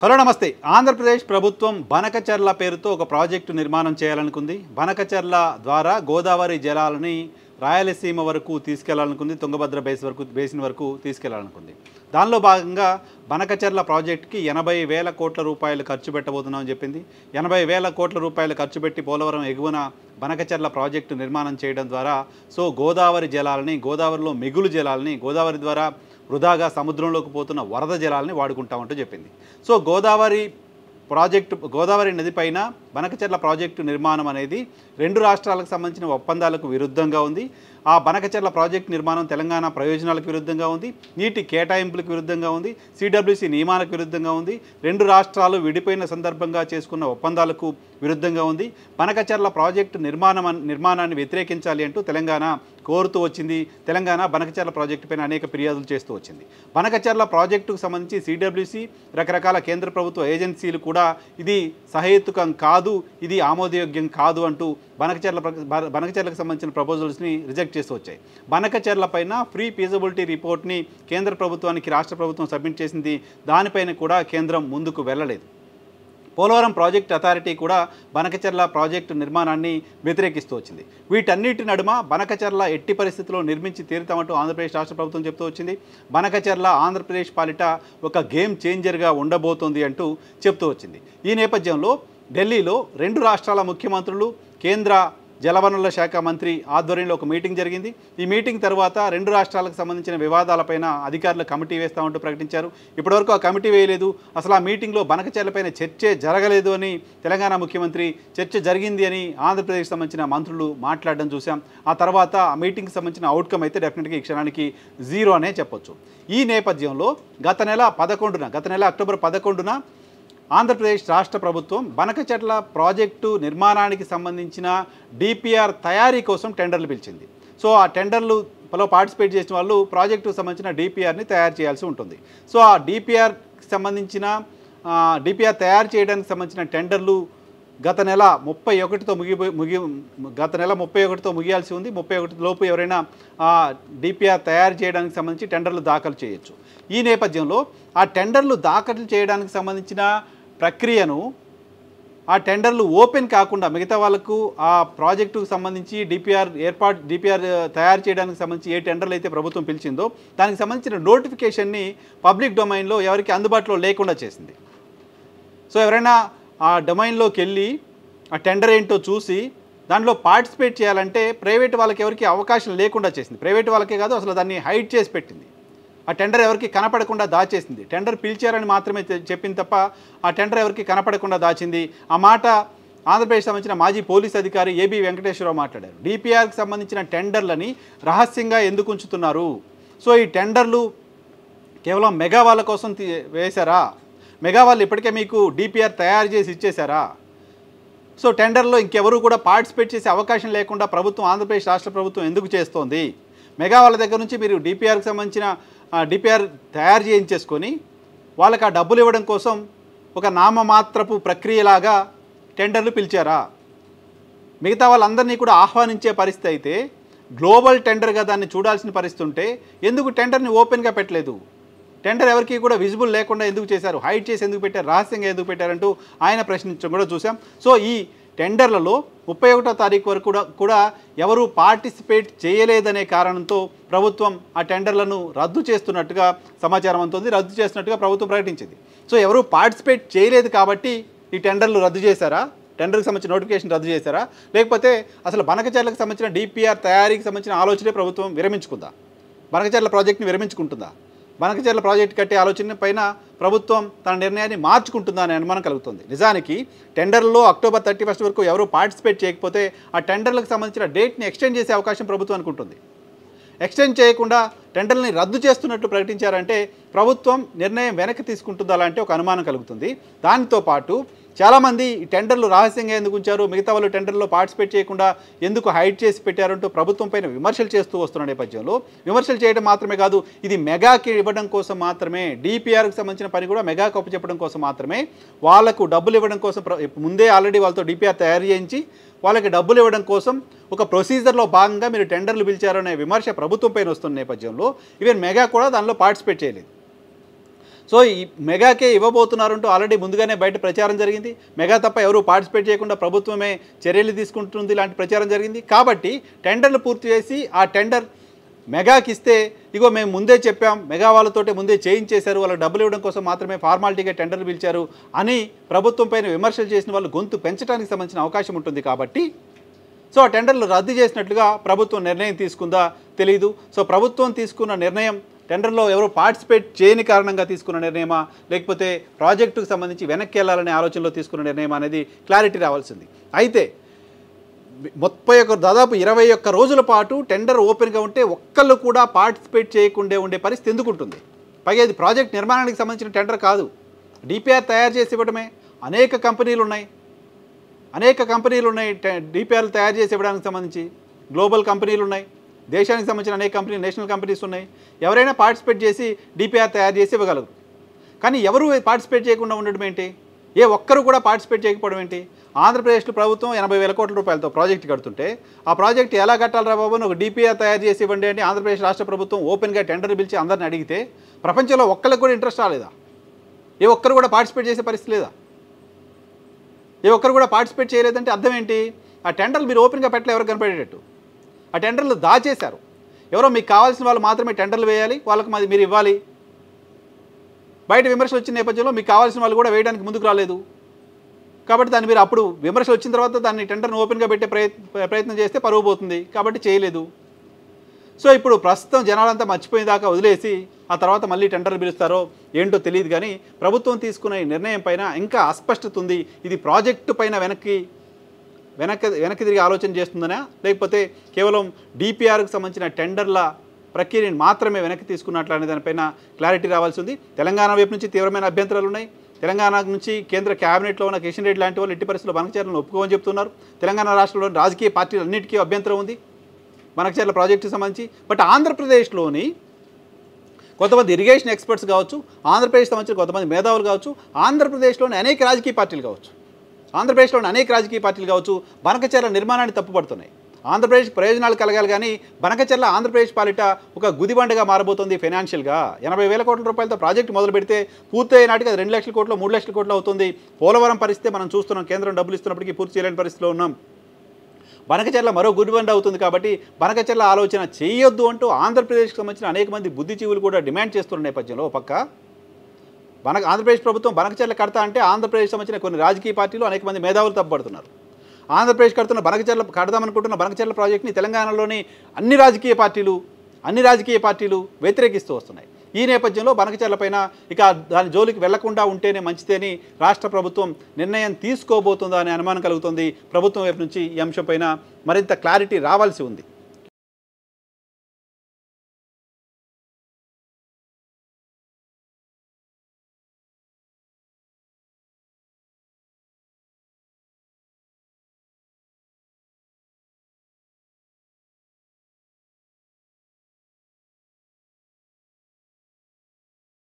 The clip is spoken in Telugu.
హలో నమస్తే. ఆంధ్రప్రదేశ్ ప్రభుత్వం బనకచర్ల పేరుతో ఒక ప్రాజెక్టు నిర్మాణం చేయాలనుకుంది. బనకచర్ల ద్వారా గోదావరి జలాలని రాయలసీమ వరకు తీసుకెళ్లాలనుకుంది. తుంగభద్ర బేసిన్ వరకు తీసుకెళ్లాలనుకుంది. దానిలో భాగంగా బనకచర్ల ప్రాజెక్టుకి 80,000 కోట్ల రూపాయలు ఖర్చు పెట్టబోతున్నామని చెప్పింది. 80,000 కోట్ల రూపాయలు ఖర్చు పెట్టి పోలవరం ఎగువన బనకచర్ల ప్రాజెక్టు నిర్మాణం చేయడం ద్వారా గోదావరి జలాలని, గోదావరిలో మిగులు జలాలని, గోదావరి ద్వారా వృధాగా సముద్రంలోకి పోతున్న వరద జలాలని వాడుకుంటామంటూ చెప్పింది. గోదావరి నది పైన బనకచర్ల ప్రాజెక్టు నిర్మాణం అనేది రెండు రాష్ట్రాలకు సంబంధించిన ఒప్పందాలకు విరుద్ధంగా ఉంది. ఆ బనకచర్ల ప్రాజెక్టు నిర్మాణం తెలంగాణ ప్రయోజనాలకు విరుద్ధంగా ఉంది, నీటి కేటాయింపులకు విరుద్ధంగా ఉంది, సిడబ్ల్యూసి నియమాలకు విరుద్ధంగా ఉంది, రెండు రాష్ట్రాలు విడిపోయిన సందర్భంగా చేసుకున్న ఒప్పందాలకు విరుద్ధంగా ఉంది. బనకచర్ల ప్రాజెక్టు నిర్మాణాన్ని వ్యతిరేకించాలి అంటూ తెలంగాణ కోరుతూ వచ్చింది. తెలంగాణ బనకచర్ల ప్రాజెక్టు పైన అనేక ఫిర్యాదులు చేస్తూ వచ్చింది. బనకచర్ల ప్రాజెక్టుకు సంబంధించి సిడబ్ల్యూసి, రకరకాల కేంద్ర ప్రభుత్వ ఏజెన్సీలు కూడా ఇది సహేతుకం కాదు, ఇది ఆమోదయోగ్యం కాదు అంటూ బనకచర్లకు సంబంధించిన ప్రపోజల్స్ని రిజెక్ట్ చేస్తూ వచ్చాయి. బనకచర్ల పైన ఫ్రీ ఫీజిబిలిటీ రిపోర్ట్ని కేంద్ర ప్రభుత్వానికి రాష్ట్ర ప్రభుత్వం సబ్మిట్ చేసింది. దానిపైన కూడా కేంద్రం ముందుకు వెళ్ళలేదు. పోలవరం ప్రాజెక్ట్ అథారిటీ కూడా బనకచర్ల ప్రాజెక్టు నిర్మాణాన్ని వ్యతిరేకిస్తూ వచ్చింది. వీటన్నిటి నడుమ బనకచర్ల ఎట్టి పరిస్థితుల్లో నిర్మించి తీరుతామంటూ ఆంధ్రప్రదేశ్ రాష్ట్ర ప్రభుత్వం చెప్తూ వచ్చింది. బనకచర్ల ఆంధ్రప్రదేశ్ పాలిట ఒక గేమ్ చేంజర్గా ఉండబోతోంది అంటూ చెప్తూ వచ్చింది. ఈ నేపథ్యంలో ఢిల్లీలో రెండు రాష్ట్రాల ముఖ్యమంత్రులు, కేంద్ర జలవనరుల శాఖ మంత్రి ఆధ్వర్యంలో ఒక మీటింగ్ జరిగింది. ఈ మీటింగ్ తర్వాత రెండు రాష్ట్రాలకు సంబంధించిన వివాదాలపైన అధికారులు కమిటీ వేస్తామంటూ ప్రకటించారు. ఇప్పటివరకు ఆ కమిటీ వేయలేదు. అసలు ఆ మీటింగ్లో బనకచర్లపైన చర్చే జరగలేదు అని తెలంగాణ ముఖ్యమంత్రి, చర్చ జరిగింది అని ఆంధ్రప్రదేశ్కి సంబంధించిన మంత్రులు మాట్లాడడం చూసాం. ఆ తర్వాత ఆ మీటింగ్కి సంబంధించిన అవుట్కమ్ అయితే డెఫినెట్గా ఈ క్షణానికి జీరో అనే చెప్పొచ్చు. ఈ నేపథ్యంలో గత నెల అక్టోబర్ 11న ఆంధ్రప్రదేశ్ రాష్ట్ర ప్రభుత్వం బనకచర్ల ప్రాజెక్టు నిర్మాణానికి సంబంధించిన డిపిఆర్ తయారీ కోసం టెండర్లు పిలిచింది. ఆ టెండర్లలో పార్టిసిపేట్ చేసిన వాళ్ళు ప్రాజెక్టుకు సంబంధించిన డిపిఆర్ని తయారు చేయాల్సి ఉంటుంది. ఆ డిపిఆర్కి సంబంధించిన డిపిఆర్ తయారు చేయడానికి సంబంధించిన టెండర్లు గత నెల 31తో ముగియాల్సి ఉంది. 31 లోపు ఎవరైనా డిపిఆర్ తయారు చేయడానికి సంబంధించి టెండర్లు దాఖలు చేయొచ్చు. ఈ నేపథ్యంలో ఆ టెండర్లు దాఖలు చేయడానికి సంబంధించిన ప్రక్రియను, ఆ టెండర్లు ఓపెన్ కాకుండా మిగతా వాళ్ళకు ఆ ప్రాజెక్టుకు సంబంధించి డిపిఆర్ తయారు చేయడానికి సంబంధించి ఏ టెండర్లు అయితే ప్రభుత్వం పిలిచిందో దానికి సంబంధించిన నోటిఫికేషన్ని పబ్లిక్ డొమైన్లో ఎవరికి అందుబాటులో లేకుండా చేసింది. ఎవరైనా ఆ డొమైన్లోకి వెళ్ళి ఆ టెండర్ ఏంటో చూసి దాంట్లో పార్టిసిపేట్ చేయాలంటే ప్రైవేట్ వాళ్ళకి ఎవరికి అవకాశం లేకుండా చేసింది. ప్రైవేట్ వాళ్ళకే కాదు, అసలు దాన్ని హైడ్ చేసి పెట్టింది. ఆ టెండర్ ఎవరికి కనపడకుండా దాచేసింది. టెండర్ పిలిచారని మాత్రమే చెప్పింది తప్ప ఆ టెండర్ ఎవరికి కనపడకుండా దాచింది. ఆ మాట ఆంధ్రప్రదేశ్ సంబంధించిన మాజీ పోలీస్ అధికారి ఏబి వెంకటేశ్వరరావు మాట్లాడారు. డిపిఆర్కి సంబంధించిన టెండర్లని రహస్యంగా ఎందుకు ఉంచుతున్నారు? ఈ టెండర్లు కేవలం మెగా వాళ్ళ కోసం వేశారా? మెగా వాళ్ళు ఇప్పటికే మీకు డిపిఆర్ తయారు చేసి ఇచ్చేశారా? టెండర్లో ఇంకెవరు కూడా పార్టిసిపేట్ చేసే అవకాశం లేకుండా ఆంధ్రప్రదేశ్ రాష్ట్ర ప్రభుత్వం ఎందుకు చేస్తోంది? మెగా వాళ్ళ దగ్గర నుంచి మీరు డిపిఆర్కి సంబంధించిన డిపిఆర్ తయారు చేయించేసుకొని వాళ్ళకి ఆ డబ్బులు ఇవ్వడం కోసం ఒక నామమాత్రపు ప్రక్రియలాగా టెండర్లు పిలిచారా? మిగతా వాళ్ళందరినీ కూడా ఆహ్వానించే పరిస్థితి అయితే గ్లోబల్ టెండర్గా దాన్ని చూడాల్సిన పరిస్థితి ఉంటే ఎందుకు టెండర్ని ఓపెన్గా పెట్టలేదు? టెండర్ ఎవరికి కూడా విజిబుల్ లేకుండా ఎందుకు చేశారు? హైడ్ చేసి ఎందుకు పెట్టారు? రహస్యంగా ఎందుకు పెట్టారంటూ ఆయన ప్రశ్నించడం కూడా చూసాం. ఈ టెండర్లలో 31వ తారీఖు వరకు కూడా ఎవరు పార్టిసిపేట్ చేయలేదనే కారణంతో ప్రభుత్వం ఆ టెండర్లను రద్దు చేస్తున్నట్టుగా సమాచారం అందుతుంది. రద్దు చేస్తున్నట్టుగా ప్రభుత్వం ప్రకటించింది. ఎవరు పార్టిసిపేట్ చేయలేదు కాబట్టి ఈ టెండర్లు రద్దు చేశారా? టెండర్కి సంబంధించిన నోటిఫికేషన్ రద్దు చేశారా? లేకపోతే అసలు బనకచర్లకు సంబంధించిన డిపిఆర్ తయారీకి సంబంధించిన ఆలోచనే ప్రభుత్వం విరమించుకుందా? బనకచర్ల ప్రాజెక్టుని విరమించుకుంటుందా? బనకచర్ల ప్రాజెక్టు కట్టే ఆలోచన పైన ప్రభుత్వం తన నిర్ణయాన్ని మార్చుకుంటుందా అనే అనుమానం కలుగుతుంది. నిజానికి టెండర్లో అక్టోబర్ 31 వరకు ఎవరు పార్టిసిపేట్ చేయకపోతే ఆ టెండర్లకు సంబంధించిన డేట్ని ఎక్స్టెండ్ చేసే అవకాశం ప్రభుత్వానికి ఉంటుంది. ఎక్స్టెండ్ చేయకుండా టెండర్ని రద్దు చేస్తున్నట్లు ప్రకటించారంటే ప్రభుత్వం నిర్ణయం వెనక్కి తీసుకుంటుందా అలాంటి ఒక అనుమానం కలుగుతుంది. దానితో పాటు చాలామంది ఈ టెండర్లు రహస్యంగా ఎందుకు ఉంచారు, మిగతా వాళ్ళు టెండర్లో పార్టిసిపేట్ చేయకుండా ఎందుకు హైడ్ చేసి పెట్టారంటూ ప్రభుత్వం పైన విమర్శలు చేస్తూ వస్తున్న నేపథ్యంలో విమర్శలు చేయడం మాత్రమే కాదు, ఇది మెగాకి ఇవ్వడం కోసం మాత్రమే, డిపిఆర్కి సంబంధించిన పని కూడా మెగాకి అప్పచెప్పడం కోసం మాత్రమే, వాళ్లకు డబ్బులు ఇవ్వడం కోసం ముందే ఆల్రెడీ వాళ్ళతో డిపిఆర్ తయారు చేయించి వాళ్ళకి డబ్బులు ఇవ్వడం కోసం ఒక ప్రొసీజర్లో భాగంగా మీరు టెండర్లు పిలిచారనే విమర్శ ప్రభుత్వం పైన వస్తున్న నేపథ్యంలో ఈవెన్ మెగా కూడా దానిలో పార్టిసిపేట్ చేయలేదు. సో ఈ మెగాకే ఇవ్వబోతున్నారంటూ ఆల్రెడీ ముందుగానే బయట ప్రచారం జరిగింది. మెగా తప్ప ఎవరు పార్టిసిపేట్ చేయకుండా ప్రభుత్వమే చర్యలు తీసుకుంటుంది ఇలాంటి ప్రచారం జరిగింది. కాబట్టి టెండర్లు పూర్తి చేసి ఆ టెండర్ మెగాకి ఇస్తే ఇగో మేము ముందే చెప్పాం, మెగా వాళ్ళతోటే ముందే చేయించేశారు, వాళ్ళకి డబ్బులు ఇవ్వడం కోసం మాత్రమే ఫార్మాలిటీగా టెండర్లు పిలిచారు అని ప్రభుత్వం పైన విమర్శలు చేసిన వాళ్ళు గొంతు పెంచడానికి సంబంధించిన అవకాశం ఉంటుంది. కాబట్టి సో ఆ టెండర్లు రద్దు చేసినట్లుగా ప్రభుత్వం నిర్ణయం తీసుకుందా తెలీదు. సో ప్రభుత్వం తీసుకున్న నిర్ణయం టెండర్లో ఎవరు పార్టిసిపేట్ చేయని కారణంగా తీసుకున్న నిర్ణయమా, లేకపోతే ప్రాజెక్టుకు సంబంధించి వెనక్కి వెళ్ళాలనే ఆలోచనలో తీసుకున్న నిర్ణయం అనేది క్లారిటీ రావాల్సింది. అయితే దాదాపు 21 రోజుల పాటు టెండర్ ఓపెన్గా ఉంటే ఒక్కళ్ళు కూడా పార్టిసిపేట్ చేయకుండా ఉండే పరిస్థితి ఎందుకు ఉంటుంది? పైగా ఇది ప్రాజెక్ట్ నిర్మాణానికి సంబంధించిన టెండర్ కాదు, డిపిఆర్ తయారు చేసి ఇవ్వడమే. అనేక కంపెనీలు ఉన్నాయి డిపిఆర్లు తయారు చేసి ఇవ్వడానికి సంబంధించి. గ్లోబల్ కంపెనీలు ఉన్నాయి, దేశానికి సంబంధించిన అనేక కంపెనీలు, నేషనల్ కంపెనీస్ ఉన్నాయి. ఎవరైనా పార్టిసిపేట్ చేసి డిపిఆర్ తయారు చేసి ఇవ్వగలరు. కానీ ఎవరు పార్టిసిపేట్ చేయకుండా ఉండడం ఏంటి? ఏ ఒక్కరు కూడా పార్టిసిపేట్ చేయకపోవడం ఏంటి? ఆంధ్రప్రదేశ్లో ప్రభుత్వం 80,000 కోట్ల రూపాయలతో ప్రాజెక్ట్ కడుతుంటే ఆ ప్రాజెక్ట్ ఎలా కట్టాలరా బాబు అని ఒక డిపిఆర్ తయారు చేసి ఇవ్వండి అని ఆంధ్రప్రదేశ్ రాష్ట్ర ప్రభుత్వం ఓపెన్గా టెండర్ పిలిచి అందరిని అడిగితే ప్రపంచంలో ఒక్కరికి కూడా ఇంట్రెస్ట్ రాలేదా? ఏ ఒక్కరు కూడా పార్టిసిపేట్ చేసే పరిస్థితి లేదా? ఏ ఒక్కరు కూడా పార్టిసిపేట్ చేయలేదంటే అర్థం ఏంటి? ఆ టెండర్లు మీరు ఓపెన్గా పెట్టలే, ఎవరు కనపడేటట్టు ఆ టెండర్లు దాచేశారు. ఎవరో మీకు కావాల్సిన వాళ్ళు మాత్రమే టెండర్లు వేయాలి, వాళ్ళకి మాది మీరు ఇవ్వాలి. బయట విమర్శలు వచ్చిన నేపథ్యంలో మీకు కావాల్సిన వాళ్ళు కూడా వేయడానికి ముందుకు రాలేదు. కాబట్టి దాన్ని మీరు అప్పుడు విమర్శలు వచ్చిన తర్వాత దాన్ని టెండర్ను ఓపెన్గా పెట్టే ప్రయత్నం చేస్తే పరువు పోతుంది. కాబట్టి చేయలేదు. సో ఇప్పుడు ప్రస్తుతం జనాలంతా మర్చిపోయిన దాకా వదిలేసి ఆ తర్వాత మళ్ళీ టెండర్లు పిలుస్తారో ఏంటో తెలియదు. కానీ ప్రభుత్వం తీసుకున్న ఈ నిర్ణయం పైన ఇంకా అస్పష్టత ఉంది. ఇది ప్రాజెక్టు పైన వెనక్కి తిరిగి ఆలోచన చేస్తుందనా, లేకపోతే కేవలం డిపిఆర్కి సంబంధించిన టెండర్ల ప్రక్రియను మాత్రమే వెనక్కి తీసుకున్నట్లు అనే దానిపైన క్లారిటీ రావాల్సి ఉంది. తెలంగాణ వైపు నుంచి తీవ్రమైన అభ్యంతరాలు ఉన్నాయి. తెలంగాణ నుంచి కేంద్ర క్యాబినెట్లో ఉన్న కిషన్ రెడ్డి లాంటి వాళ్ళు ఎట్టి పరిస్థితుల్లో బనకచెర్లను ఒప్పుకోమని చెప్తున్నారు. తెలంగాణ రాష్ట్రంలోని రాజకీయ పార్టీలన్నిటికీ అభ్యంతరం ఉంది బనకచెర్ల ప్రాజెక్టుకి సంబంధించి. బట్ ఆంధ్రప్రదేశ్లోని కొంతమంది ఇరిగేషన్ ఎక్స్పర్ట్స్ కావచ్చు, ఆంధ్రప్రదేశ్ సంబంధించిన కొంతమంది మేధావులు కావచ్చు, ఆంధ్రప్రదేశ్లోని అనేక రాజకీయ పార్టీలు కావచ్చు బనకచెర్ల నిర్మాణాన్ని తప్పుపడుతున్నాయి. ఆంధ్రప్రదేశ్ ప్రయోజనాలు కలగాలి, కానీ బనకచెర్ల ఆంధ్రప్రదేశ్ పాలిట ఒక గుదిబండగా మారబోతుంది ఫైనాన్షియల్గా. 80,000 కోట్ల రూపాయలతో ప్రాజెక్టు మొదలు పెడితే పూర్తయ్యే నాటికి అది 2 లక్షల కోట్లు 3 లక్షల కోట్లు అవుతుంది. పోలవరం పరిస్థితి మనం చూస్తున్నాం, కేంద్రం డబ్బులు ఇస్తున్నప్పటికీ పూర్తి చేయలేని పరిస్థితిలో ఉన్నాం. బనకచెర్ల మరో గుదిబండ అవుతుంది. కాబట్టి బనకచెర్ల ఆలోచన చేయొద్దు అంటూ ఆంధ్రప్రదేశ్కి సంబంధించిన అనేక మంది బుద్ధిజీవులు కూడా డిమాండ్ చేస్తున్న నేపథ్యంలో పక్క ఆంధ్రప్రదేశ్ ప్రభుత్వం బనకచెర్ల కడతా అంటే ఆంధ్రప్రదేశ్ సంబంధించిన కొన్ని రాజకీయ పార్టీలు అనేక మంది మేధావులు తప్పుపడుతున్నారు. ఆంధ్రప్రదేశ్ కడుతున్న కడదామనుకుంటున్న బనకచెర్ల ప్రాజెక్ట్ని తెలంగాణలోని అన్ని రాజకీయ పార్టీలు వ్యతిరేకిస్తూ వస్తున్నాయి. ఈ నేపథ్యంలో బనకచెర్ల పైన ఇక దాని జోలికి వెళ్లకుండా ఉంటేనే మంచిదని రాష్ట్ర ప్రభుత్వం నిర్ణయం తీసుకోబోతుందా అనే అనుమానం కలుగుతుంది. ప్రభుత్వం వైపు నుంచి ఈ అంశంపైన మరింత క్లారిటీ రావాల్సి ఉంది.